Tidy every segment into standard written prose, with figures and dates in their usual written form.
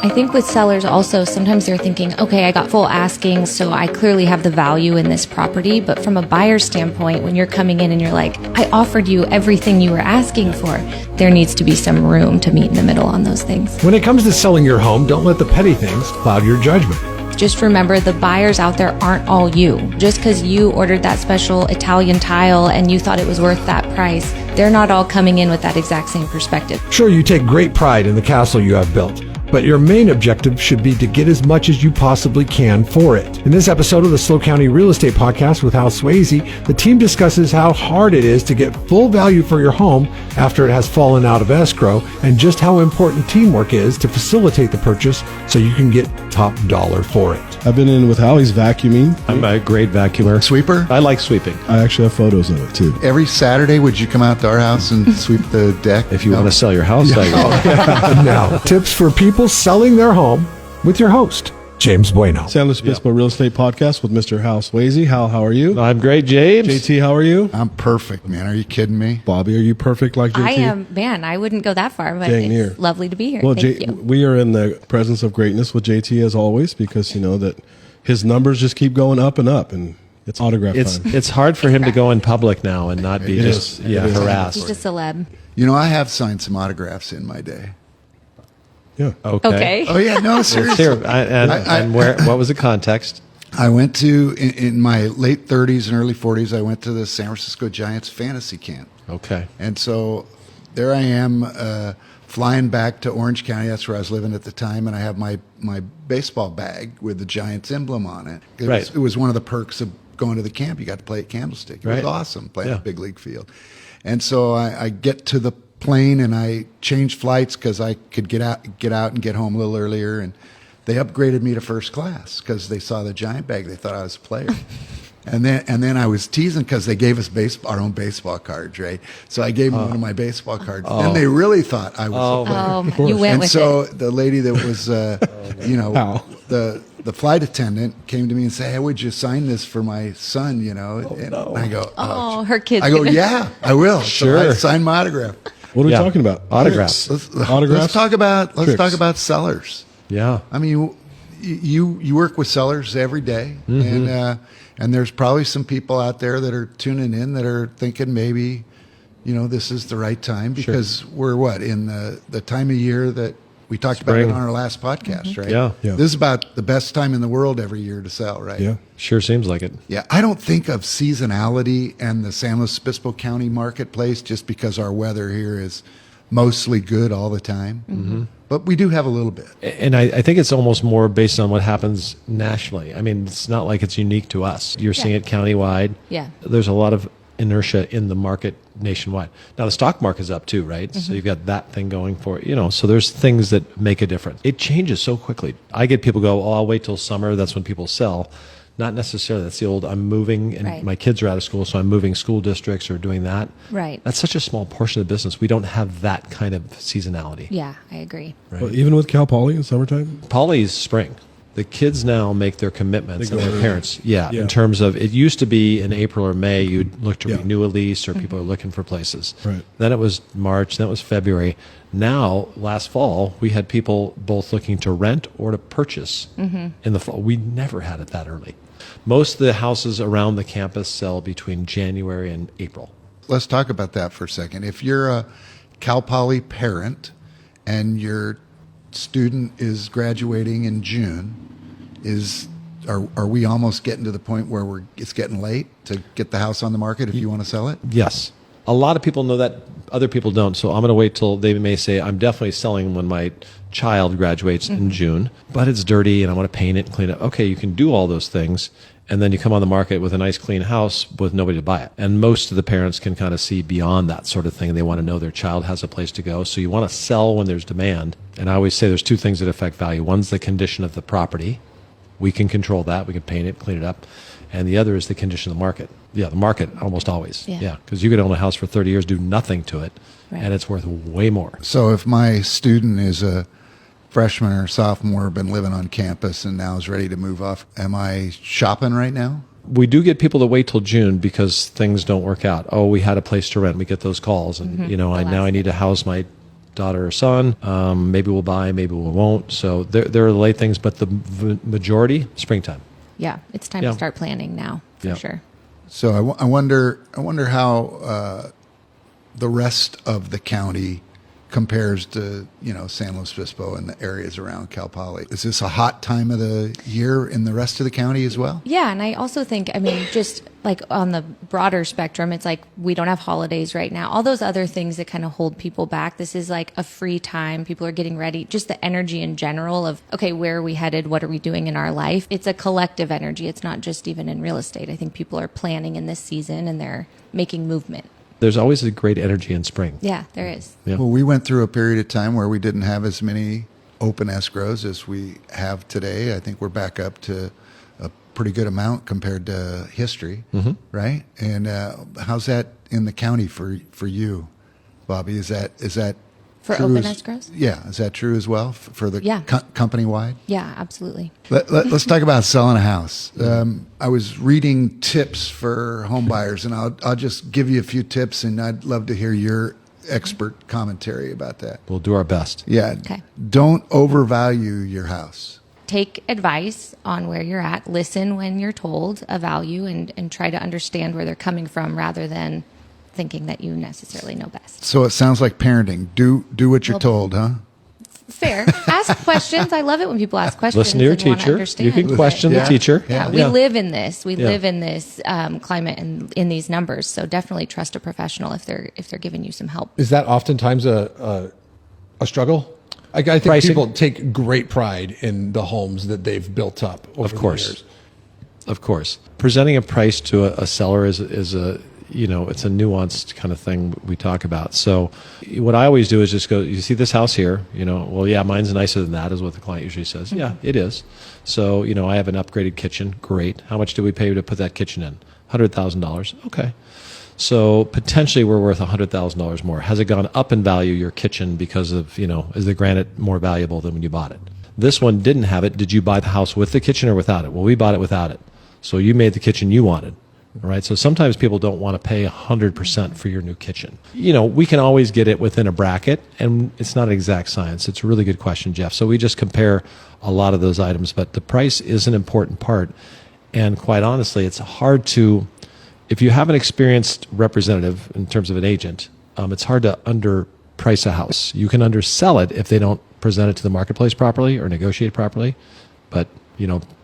I think with sellers also, sometimes they're thinking, okay, I got full asking, so I clearly have the value in this property. But from a buyer's standpoint, when you're coming in and you're like, I offered you everything you were asking for, there needs to be some room to meet in the middle on those things. When it comes to selling your home, don't let the petty things cloud your judgment. Just remember, the buyers out there aren't all you. Just because you ordered that special Italian tile and you thought it was worth that price, they're not all coming in with that exact same perspective. Sure, you take great pride in the castle you have built, but your main objective should be to get as much as you possibly can for it. In this episode of the SLO County Real Estate Podcast with Hal Sweasey, the team discusses how hard it is to get full value for your home after it has fallen out of escrow, and just how important teamwork is to facilitate the purchase so you can get top dollar for it. I've been in with Hal. He's vacuuming. I'm a great vacuumer. Sweeper? I like sweeping. I actually have photos of it too. Every Saturday, would you come out to our house and sweep the deck? If you want to sell your house, I will. Now, tips for people selling their home with your host, James Bueno. San Luis Obispo Real Estate Podcast with Mr. Hal Sweasey. Hal, how are you? I'm great, James. JT, how are you? I'm perfect, man. Are you kidding me? Bobby, are you perfect like JT? I am, man, I wouldn't go that far, but Dang near. it's lovely to be here. Well, Thank you. we are in the presence of greatness with JT as always, because you know that his numbers just keep going up and up, and it's autograph time. It's hard for him to go in public now and not be just harassed. He's a celeb. You know, I have signed some autographs in my day. Yeah. Okay. Oh, yeah, no, seriously. Here, and where? What was the context? I went to, in my late 30s and early 40s, I went to the San Francisco Giants fantasy camp. Okay. And so there I am flying back to Orange County. That's where I was living at the time. And I have my baseball bag with the Giants emblem on it. It was one of the perks of going to the camp. You got to play at Candlestick. It was awesome playing at Big League Field. And so I get to the plane and I changed flights because I could get out and get home a little earlier. And they upgraded me to first class because they saw the Giant bag. They thought I was a player. And then I was teasing because they gave us our own baseball cards, right? So I gave them one of my baseball cards. And they really thought I was a player. You went And with so it. the lady that was, the flight attendant came to me and said, "Hey, would you sign this for my son?" You know, and I go, Her kids. I go, yeah, I will. Sure. So I signed my autograph. What are we talking about? Autographs. Let's talk about sellers. Yeah. I mean, you work with sellers every day, and there's probably some people out there that are tuning in that are thinking maybe, this is the right time because we're in the time of year that we talked about it on our last podcast, right? Yeah. This is about the best time in the world every year to sell, right? Yeah. Sure seems like it. Yeah, I don't think of seasonality and the San Luis Obispo County marketplace just because our weather here is mostly good all the time. Mm-hmm. But we do have a little bit. And I think it's almost more based on what happens nationally. I mean, it's not like it's unique to us. You're seeing it countywide. Yeah. There's a lot of inertia in the market nationwide. Now, the stock market's up too, right? So you've got that thing going for it. So there's things that make a difference. It changes so quickly. I get people go, I'll wait till summer. That's when people sell. Not necessarily. That's the old, I'm moving and my kids are out of school, so I'm moving school districts or doing that. Right. That's such a small portion of the business. We don't have that kind of seasonality. Yeah, I agree. Right. Well, even with Cal Poly in summertime? Poly's spring. The kids now make their commitments and their parents. Yeah, Yeah. in terms of, it used to be in April or May, you'd look to renew a lease or people are looking for places. Right. Then it was March, then it was February. Now, last fall, we had people both looking to rent or to purchase in the fall. We never had it that early. Most of the houses around the campus sell between January and April. Let's talk about that for a second. If you're a Cal Poly parent and your student is graduating in June, are we almost getting to the point where it's getting late to get the house on the market if you want to sell it? Yes. A lot of people know that. Other people don't. So I'm going to wait till they may say, I'm definitely selling when my child graduates in June, but it's dirty and I want to paint it and clean it. Okay, you can do all those things. And then you come on the market with a nice clean house with nobody to buy it. And most of the parents can kind of see beyond that sort of thing. They want to know their child has a place to go. So you want to sell when there's demand. And I always say there's two things that affect value. One's the condition of the property. We can control that. We can paint it, clean it up. And the other is the condition of the market. Yeah, the market almost always. Yeah, because you could own a house for 30 years, do nothing to it, and it's worth way more. So if my student is a freshman or sophomore, been living on campus and now is ready to move off, am I shopping right now? We do get people to wait till June because things don't work out. Oh, we had a place to rent. We get those calls, and now I need to house my daughter or son. Maybe we'll buy, maybe we won't. So there are late things, but the majority, springtime. Yeah, it's time to start planning now, for sure. So I wonder how the rest of the county compares to, San Luis Obispo and the areas around Cal Poly. Is this a hot time of the year in the rest of the county as well? Yeah, and I also think, just like on the broader spectrum, it's like we don't have holidays right now. All those other things that kind of hold people back. This is like a free time. People are getting ready. Just the energy in general of, okay, where are we headed? What are we doing in our life? It's a collective energy. It's not just even in real estate. I think people are planning in this season and they're making movement. There's always a great energy in spring. Yeah, there is. Yeah. Well, we went through a period of time where we didn't have as many open escrows as we have today. I think we're back up to a pretty good amount compared to history, right? And how's that in the county for you, Bobby? Is that For true open escrows? Yeah, is that true as well for the company wide? Yeah, absolutely. Let's talk about selling a house. I was reading tips for home buyers, and I'll just give you a few tips, and I'd love to hear your expert commentary about that. We'll do our best. Yeah. Okay. Don't overvalue your house. Take advice on where you're at. Listen when you're told a value and try to understand where they're coming from rather than thinking that you necessarily know best. So it sounds like parenting. Do what you're told, huh? Fair. Ask questions. I love it when people ask questions. Listen to your and wanna teacher. understand. You can question the teacher. Yeah, we live in this. We live in this climate and in these numbers. So definitely trust a professional if they're giving you some help. Is that oftentimes a struggle? I think Pricing. people take great pride in the homes that they've built up over the years. Of course. Presenting a price to a seller is a it's a nuanced kind of thing we talk about. So what I always do is just go, you see this house here, well, yeah, mine's nicer than that is what the client usually says. Yeah, it is. So, I have an upgraded kitchen. Great. How much do we pay to put that kitchen in? $100,000. Okay. So potentially we're worth $100,000 more. Has it gone up in value, your kitchen, because of, is the granite more valuable than when you bought it? This one didn't have it. Did you buy the house with the kitchen or without it? Well, we bought it without it. So you made the kitchen you wanted. Right. So sometimes people don't want to pay 100% for your new kitchen. We can always get it within a bracket, and it's not an exact science. It's a really good question, Jeff. So we just compare a lot of those items, but the price is an important part. And quite honestly, it's hard to, if you have an experienced representative in terms of an agent, it's hard to underprice a house. You can undersell it if they don't present it to the marketplace properly or negotiate properly. But,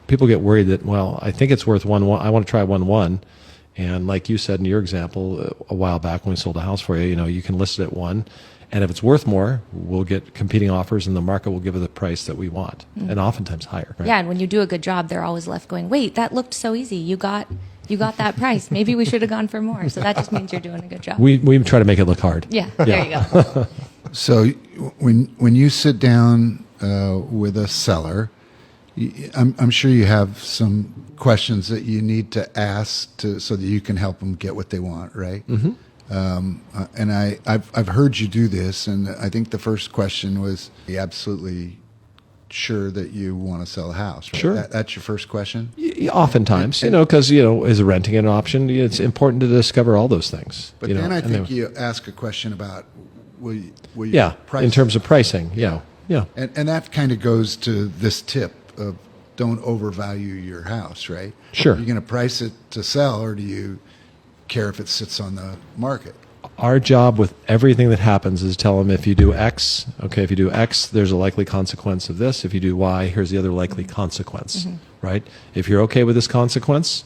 people get worried that, well, I think it's worth 1.1. I want to try 1.1. And like you said in your example a while back when we sold a house for you, you can list it at 1. And if it's worth more, we'll get competing offers and the market will give it the price that we want. And oftentimes higher. Right? Yeah, and when you do a good job, they're always left going, wait, that looked so easy. You got that price. Maybe we should have gone for more. So that just means you're doing a good job. We try to make it look hard. Yeah. There you go. So when you sit down with a seller, I'm sure you have some questions that you need to ask so that you can help them get what they want, right? Mm-hmm. And I've heard you do this, and I think the first question was, are you absolutely sure that you want to sell a house? Right? Sure. That's your first question? Oftentimes, because, is renting an option? It's important to discover all those things. But then I think you ask a question about, will you price in terms of pricing, yeah. And that kind of goes to this tip of don't overvalue your house, right? Sure. Are you going to price it to sell, or do you care if it sits on the market? Our job with everything that happens is tell them if you do X, if you do X, there's a likely consequence of this. If you do Y, here's the other likely consequence, right? If you're okay with this consequence,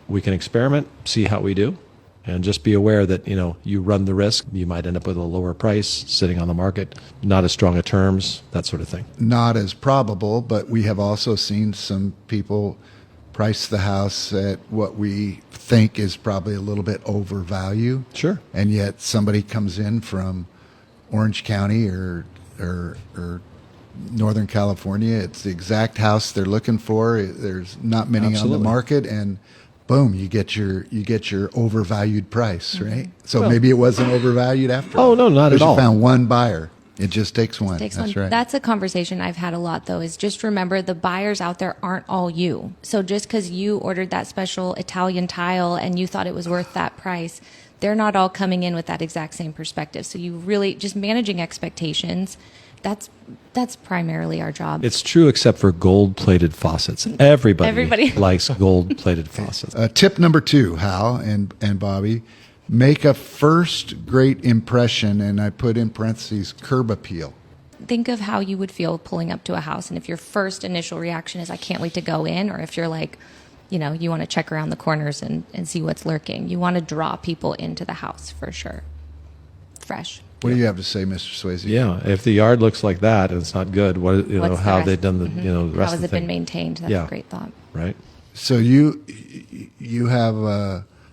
we can experiment, see how we do. And just be aware that, you run the risk. You might end up with a lower price sitting on the market, not as strong a terms, that sort of thing. Not as probable, but we have also seen some people price the house at what we think is probably a little bit overvalue. Sure. And yet somebody comes in from Orange County or Northern California. It's the exact house they're looking for. There's not many on the market, and boom, you get your overvalued price, right? So maybe it wasn't overvalued after all. Oh, no, not at all. You found one buyer. It just takes one. That's right. That's a conversation I've had a lot, though, is just remember the buyers out there aren't all you. So just because you ordered that special Italian tile and you thought it was worth that price, they're not all coming in with that exact same perspective. So you really just managing expectations. That's primarily our job. It's true except for gold-plated faucets. Everybody likes gold-plated faucets. Tip number 2, Hal and Bobby, make a first great impression, and I put in parentheses, curb appeal. Think of how you would feel pulling up to a house, and if your first initial reaction is, I can't wait to go in, or if you're like, you want to check around the corners and see what's lurking. You want to draw people into the house for sure. Fresh. What do you have to say, Mr. Sweasey? Yeah, if the yard looks like that and it's not good, What's the how have they rest? done the Mhm. the rest How of the has it thing? been maintained? That's a great thought. Right. So you have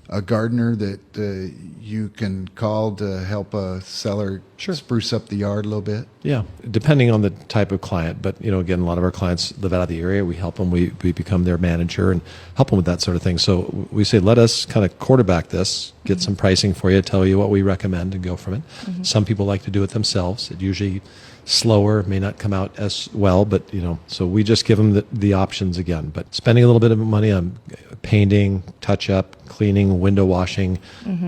a gardener that you can call to help a seller spruce up the yard a little bit? Yeah, depending on the type of client. But, again, a lot of our clients live out of the area. We help them. We become their manager and help them with that sort of thing. So we say, let us kind of quarterback this, get some pricing for you, tell you what we recommend and go from it. Some people like to do it themselves. It usually slower, may not come out as well, but, so we just give them the options again. But spending a little bit of money on painting, touch up, cleaning, window washing,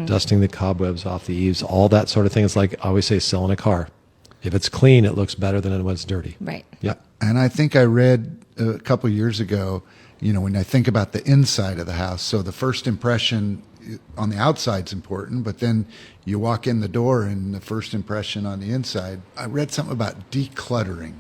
dusting the cobwebs off the eaves, all that sort of thing. It's like I always say, selling a car. If it's clean, it looks better than when it's dirty. Right. Yeah. And I think I read a couple of years ago, when I think about the inside of the house, so the first impression on the outside is important, but then you walk in the door and the first impression on the inside. I read something about decluttering.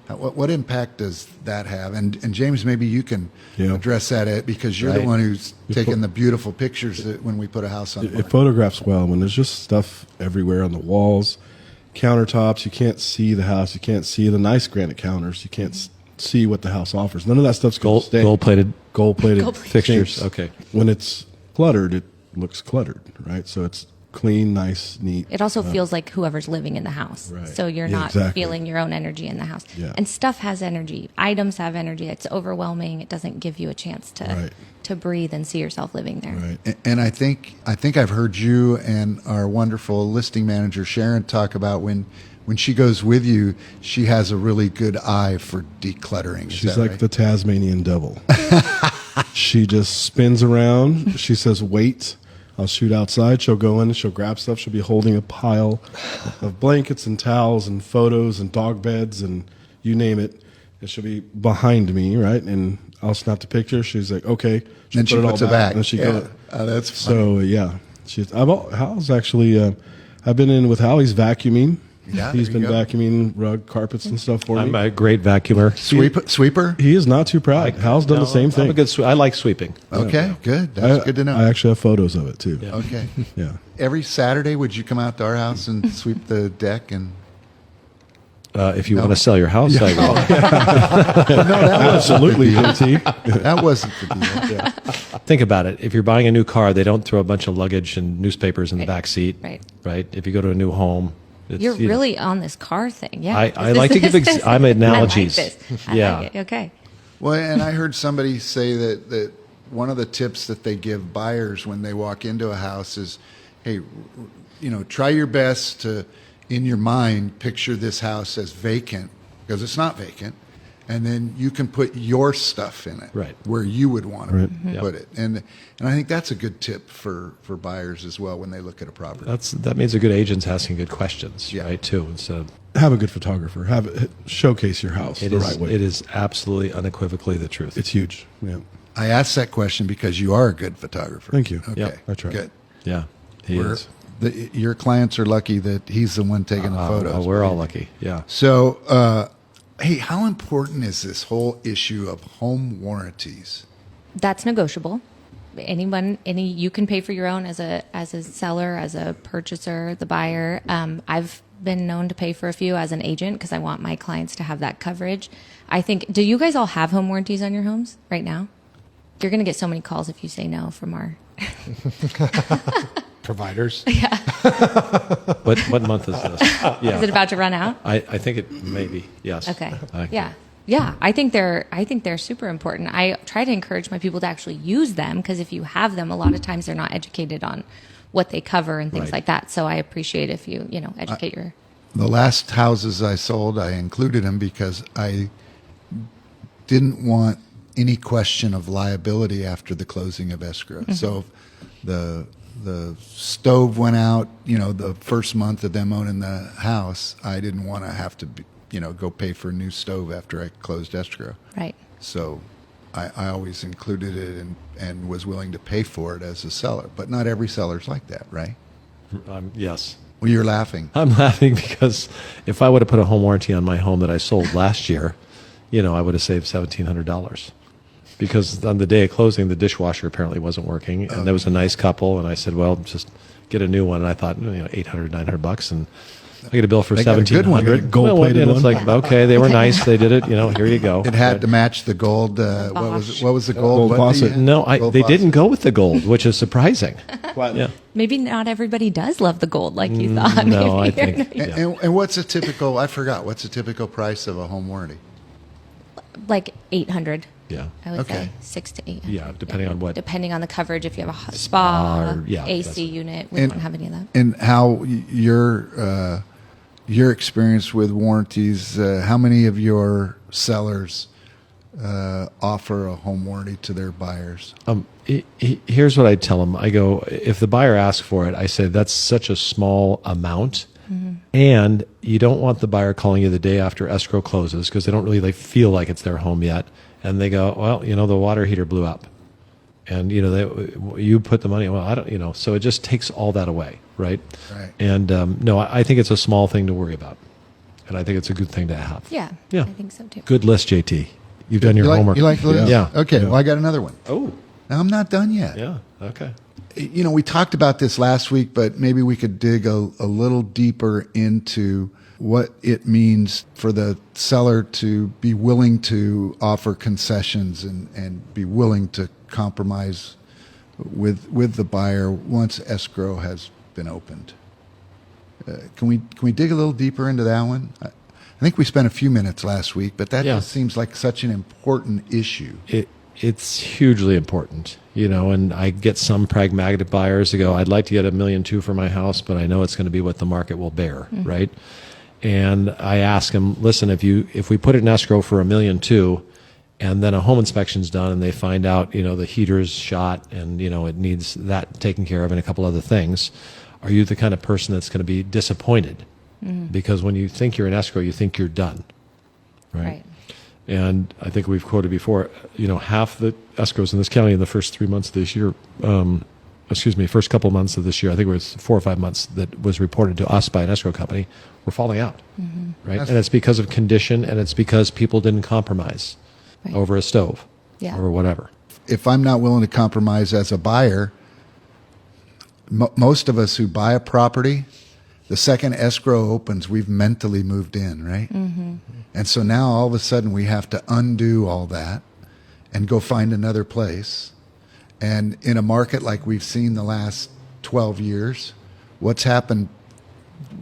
What impact does that have? And James, maybe you can address that because you're the one who's taking the beautiful pictures when we put a house on. It photographs well when there's just stuff everywhere on the walls, countertops. You can't see the house. You can't see the nice granite counters. You can't see what the house offers. None of that stuff's going to stay. Gold-plated fixtures. Sinks. Okay. When it's cluttered, it looks cluttered, right? So it's clean, nice, neat. It also feels like whoever's living in the house. Right. So you're not feeling your own energy in the house. Yeah. And stuff has energy. Items have energy. It's overwhelming. It doesn't give you a chance to breathe and see yourself living there. Right. And I think I've heard you and our wonderful listing manager Sharon talk about when she goes with you, she has a really good eye for decluttering. She's like the Tasmanian devil. She just spins around. She says, wait. I'll shoot outside. She'll go in. She'll grab stuff. She'll be holding a pile of blankets and towels and photos and dog beds and you name it. And she'll be behind me, right? And I'll snap the picture. She's like, okay. Then she puts it back. And then she goes. That's funny. So, yeah. Hal's actually, I've been in with Hal. He's vacuuming. Yeah, he's been there you go. vacuuming rug, carpets, and stuff for I'm me. a great vacuumer. Sweeper? He is not too proud. Hal's done the same thing. I'm a good I like sweeping. Okay, good. That's good to know. I actually have photos of it too. Yeah. Okay. Yeah. Every Saturday, would you come out to our house and sweep the deck? And If you want to sell your house, I will. Absolutely, JT. that wasn't the deal. Yeah. Think about it. If you're buying a new car, they don't throw a bunch of luggage and newspapers in the back seat. Right. If you go to a new home, it's, You're really on this car thing. Yeah. I like to give I'm analogies. I like this. Yeah. I like it. Okay. Well, and I heard somebody say that one of the tips that they give buyers when they walk into a house is, hey, try your best to, in your mind, picture this house as vacant, because it's not vacant. And then you can put your stuff in it, Right. where you would want to Yep. put it. And I think that's a good tip for buyers as well when they look at a property. That means a good agent's asking good questions, Yeah. right? Too. So Have a good photographer. Showcase your house the right way. It is absolutely unequivocally the truth. It's huge. Yeah. I asked that question because you are a good photographer. Thank you. Okay, Yep. I try. Good. Yeah, he is. Your clients are lucky that he's the one taking the photos. We're all lucky. Yeah. So, hey, how important is this whole issue of home warranties? That's negotiable. You can pay for your own as a seller, as a purchaser, the buyer. I've been known to pay for a few as an agent because I want my clients to have that coverage. I think, do you guys all have home warranties on your homes right now? You're going to get so many calls if you say no from our Providers. What month is this? Yeah. Is it about to run out? I think it may be. Yes. Okay. Yeah. I think they're super important. I try to encourage my people to actually use them because if you have them, a lot of times they're not educated on what they cover and things Right. like that. So I appreciate if you educate your. The last houses I sold, I included them because I didn't want any question of liability after the closing of escrow. So the the stove went out, the first month of them owning the house, I didn't want to have to, go pay for a new stove after I closed escrow. Right. So I always included it and was willing to pay for it as a seller. But not every seller's like that, right? Yes. Well, you're laughing. I'm laughing because if I would have put a home warranty on my home that I sold last year, I would have saved $1,700. Because on the day of closing, the dishwasher apparently wasn't working, and there was a nice couple, and I said, well, just get a new one. And I thought, $800, $900, and I get a bill for They got a good one. $1,700. Gold-plated It's one. like, okay, they were nice, they did it. Here you go. It had to match the gold. What was the gold? Gold What faucet. No, Gold they faucet. didn't go with the gold, which is surprising. Yeah. Maybe not everybody does love the gold like you thought. No, I Maybe think. you're Yeah. And what's a typical? I forgot. What's a typical price of a home warranty? like 800. Yeah. I would Okay. say 600 to 800. Yeah, depending on what- Depending on the coverage. If you have a spa, or- yeah, AC that's- unit, we And- don't have any of that. And how your experience with warranties? How many of your sellers offer a home warranty to their buyers? Here's what I tell them. I go, if the buyer asks for it, I say that's such a small amount. And you don't want the buyer calling you the day after escrow closes because they don't really feel like it's their home yet. And they go, well, the water heater blew up. And, you put the money, well, I don't, so it just takes all that away, right? Right. And no, I think it's a small thing to worry about. And I think it's a good thing to have. Yeah. Yeah. I think so too. Good list, JT. You've done your homework. You like the list? Yeah. Okay. Well, I got another one. Oh, Now, I'm not done yet. yeah. Okay. We talked about this last week, but maybe we could dig a little deeper into what it means for the seller to be willing to offer concessions and be willing to compromise with the buyer once escrow has been opened. Can we dig a little deeper into that one? I think we spent a few minutes last week, but that Yeah. just seems like such an important issue. It's hugely important, and I get some pragmatic buyers that go, I'd like to get $1.2 million for my house, but I know it's going to be what the market will bear, right? And I ask them, listen, if we put it in escrow for $1.2 million, and then a home inspection's done and they find out, the heater's shot and, it needs that taken care of and a couple other things, are you the kind of person that's going to be disappointed? Because when you think you're in escrow, you think you're done, Right. And I think we've quoted before, half the escrows in this county in the first 3 months of this year, first couple months of this year, I think it was 4 or 5 months that was reported to us by an escrow company, were falling out, right? And it's because of condition, and it's because people didn't compromise Right. over a stove Yeah. or whatever. If I'm not willing to compromise as a buyer, most of us who buy a property, the second escrow opens, we've mentally moved in, right? And so now all of a sudden we have to undo all that and go find another place. And in a market like we've seen the last 12 years, what's happened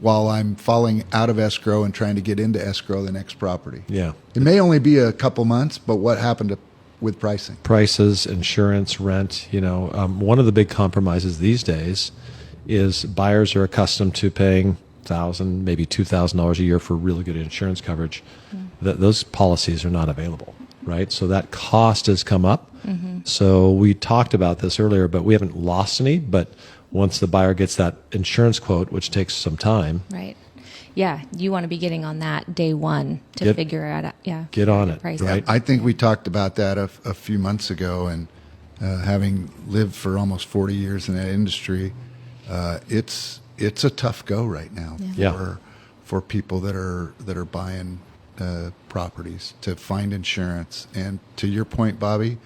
while I'm falling out of escrow and trying to get into escrow the next property? Yeah. It may only be a couple months, but what happened with pricing? Prices, insurance, rent, one of the big compromises these days is buyers are accustomed to paying $1,000, maybe $2,000 a year for really good insurance coverage. Those policies are not available, right? So that cost has come up. So we talked about this earlier, but we haven't lost any. But once the buyer gets that insurance quote, which takes some time, Right. Yeah. You want to be getting on that day one to Get- figure out. Yeah. get on it, Price. right? I think we talked about that a few months ago, and having lived for almost 40 years in that industry, it's a tough go right now Yeah. for people that are buying properties to find insurance. And to your point, Bobby,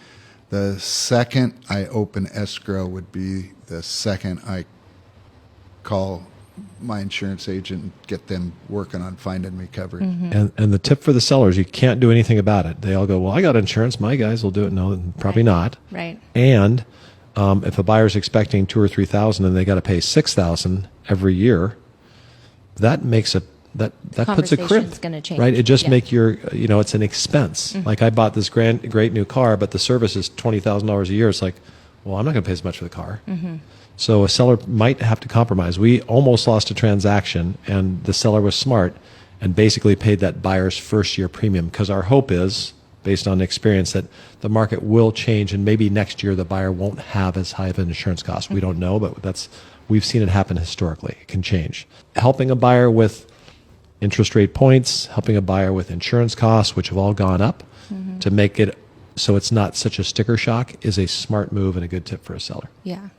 the second I open escrow would be the second I call my insurance agent and get them working on finding me coverage. And the tip for the sellers, you can't do anything about it. They all go, well, I got insurance. My guys will do it. No, probably not. Right. And if a buyer's expecting $2,000 or $3,000 and they got to pay $6,000 every year, that makes that puts a crimp. Conversation's gonna change. Right? It just Yeah. make your it's an expense. Like I bought this great new car, but the service is $20,000 a year. It's like, well, I'm not going to pay as much for the car. So a seller might have to compromise. We almost lost a transaction, and the seller was smart and basically paid that buyer's first year premium because our hope is based on experience that the market will change, and maybe next year the buyer won't have as high of an insurance cost. We don't know, but we've seen it happen historically. It can change. Helping a buyer with interest rate points, helping a buyer with insurance costs, which have all gone up, to make it so it's not such a sticker shock, is a smart move and a good tip for a seller. Yeah.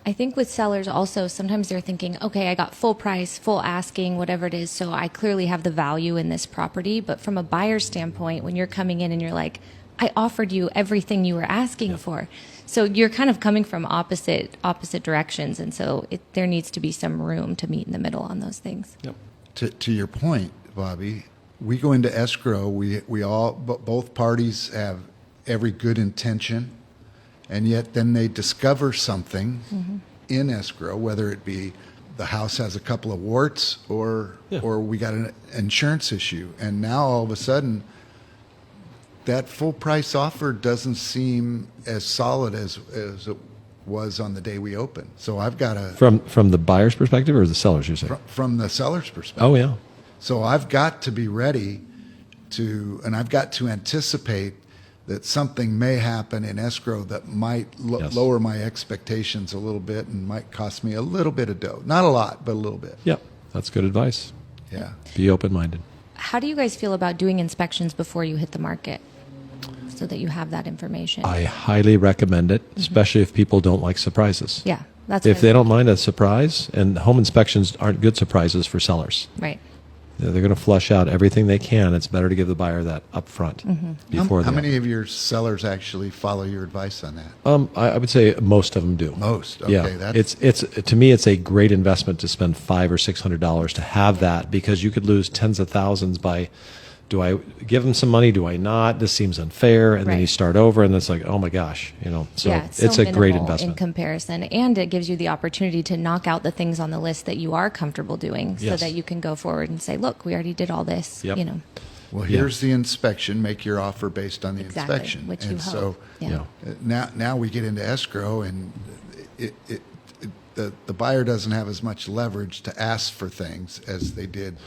I think with sellers also, sometimes they're thinking, okay, I got full price, full asking, whatever it is, so I clearly have the value in this property. But from a buyer's standpoint, when you're coming in and you're like, I offered you everything you were asking for. So you're kind of coming from opposite directions. And so there needs to be some room to meet in the middle on those things. Yep. To your point, Bobby, we go into escrow. We all, both parties have every good intention, and yet then they discover something in escrow, whether it be the house has a couple of warts or we got an insurance issue, and now all of a sudden that full price offer doesn't seem as solid as it was on the day we opened. So I've got to From the buyer's perspective or the seller's, you're saying? from the seller's perspective. Oh yeah. So I've got to be ready and I've got to anticipate that something may happen in escrow that might lower my expectations a little bit and might cost me a little bit of dough. Not a lot, but a little bit. Yep. That's good advice. Yeah. Be open-minded. How do you guys feel about doing inspections before you hit the market so that you have that information? I highly recommend it, especially if people don't like surprises. Yeah. That's If what they don't mind a surprise, and home inspections aren't good surprises for sellers. Right. They're going to flush out everything they can. It's better to give the buyer that up front before How many of your sellers actually follow your advice on that? I would say most of them do. Most. Okay. Yeah. It's to me, it's a great investment to spend $500 or $600 to have that, because you could lose tens of thousands by, do I give them some money? Do I not? This seems unfair. And then you Right. start over, and it's like, oh my gosh, So yeah, it's so a great minimal investment. in comparison, and it gives you the opportunity to knock out the things on the list that you are comfortable doing, so Yes. that you can go forward and say, "Look, we already did all this." Yep. Well, here's the inspection. Make your offer based on the Exactly, inspection. which you and hope. so Yeah. now we get into escrow, and the buyer doesn't have as much leverage to ask for things as they did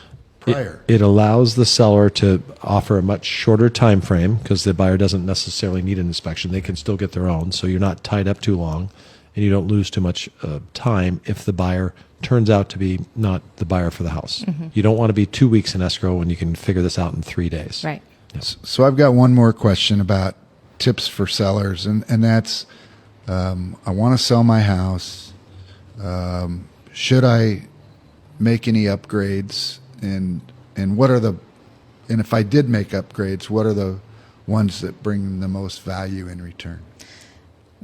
prior. It allows the seller to offer a much shorter time frame, because the buyer doesn't necessarily need an inspection. They can still get their own, so you're not tied up too long, and you don't lose too much time if the buyer turns out to be not the buyer for the house. You don't want to be 2 weeks in escrow when you can figure this out in 3 days. Right. So I've got one more question about tips for sellers, and that's I want to sell my house. Should I make any upgrades? And what are and if I did make upgrades, what are the ones that bring the most value in return?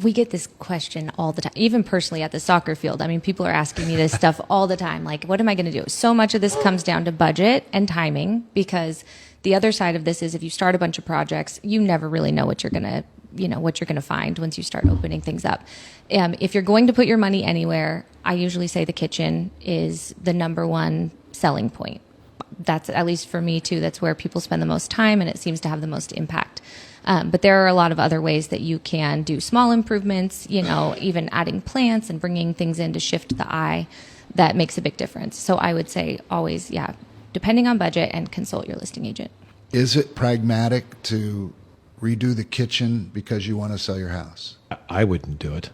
We get this question all the time, even personally at the soccer field. I mean, people are asking me this stuff all the time. Like, what am I going to do? So much of this comes down to budget and timing, because the other side of this is if you start a bunch of projects, you never really know what you're going to find once you start opening things up. If you're going to put your money anywhere, I usually say the kitchen is the number one selling point. That's, at least for me too, that's where people spend the most time, and it seems to have the most impact. But there are a lot of other ways that you can do small improvements, even adding plants and bringing things in to shift the eye, that makes a big difference. So I would say always, depending on budget, and consult your listing agent. Is it pragmatic to redo the kitchen because you want to sell your house? I wouldn't do it.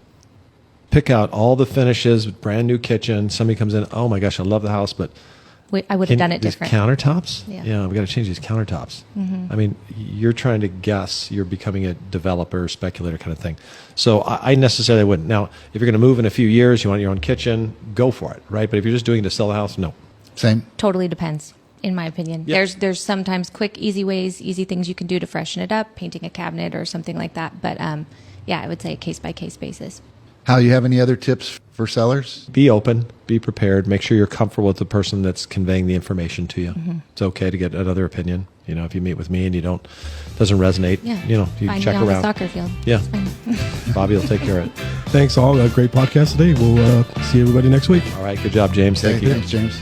Pick out all the finishes, brand new kitchen. Somebody comes in, oh my gosh, I love the house, but I would have done it these different. countertops? Yeah. We got to change these countertops. I mean, you're trying to guess. You're becoming a developer, speculator kind of thing. So I necessarily wouldn't. Now, if you're going to move in a few years, you want your own kitchen, go for it, right? But if you're just doing it to sell the house, no. Same. Totally depends, in my opinion. Yep. There's sometimes quick, easy ways, easy things you can do to freshen it up, painting a cabinet or something like that. But I would say case-by-case basis. Hal, you have any other tips for sellers? Be open, be prepared, make sure you're comfortable with the person that's conveying the information to you. It's okay to get another opinion. If you meet with me and doesn't resonate, you Find check me on around. the soccer field. Yeah. Bobby will take care of it. Thanks all. A great podcast today. We'll see everybody next week. All right. Good job, James. Thank you. Thanks, James.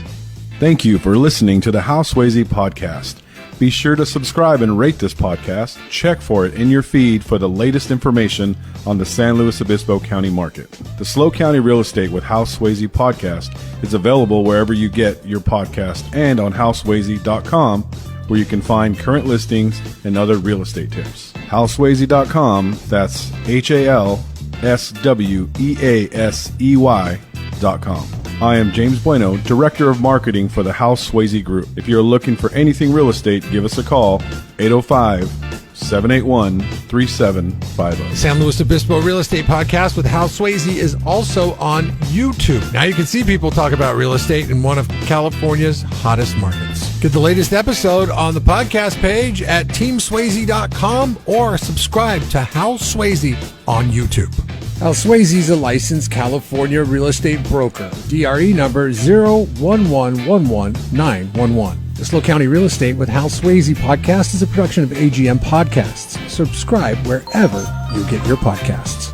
Thank you for listening to the Hal Sweasey podcast. Be sure to subscribe and rate this podcast. Check for it in your feed for the latest information on the San Luis Obispo County market. The Slow County Real Estate with Hal Sweasey podcast is available wherever you get your podcast and on halsweasey.com, where you can find current listings and other real estate tips. HalSweasey.com, that's HalSweasey.com. I am James Bueno, Director of Marketing for the Hal Sweasey Group. If you're looking for anything real estate, give us a call, 805-781-3750. The San Luis Obispo Real Estate Podcast with Hal Sweasey is also on YouTube. Now you can see people talk about real estate in one of California's hottest markets. Get the latest episode on the podcast page at teamswayze.com or subscribe to Hal Sweasey on YouTube. Hal Sweasey is a licensed California real estate broker. DRE number 01111-911. The SLO County Real Estate with Hal Sweasey podcast is a production of AGM Podcasts. Subscribe wherever you get your podcasts.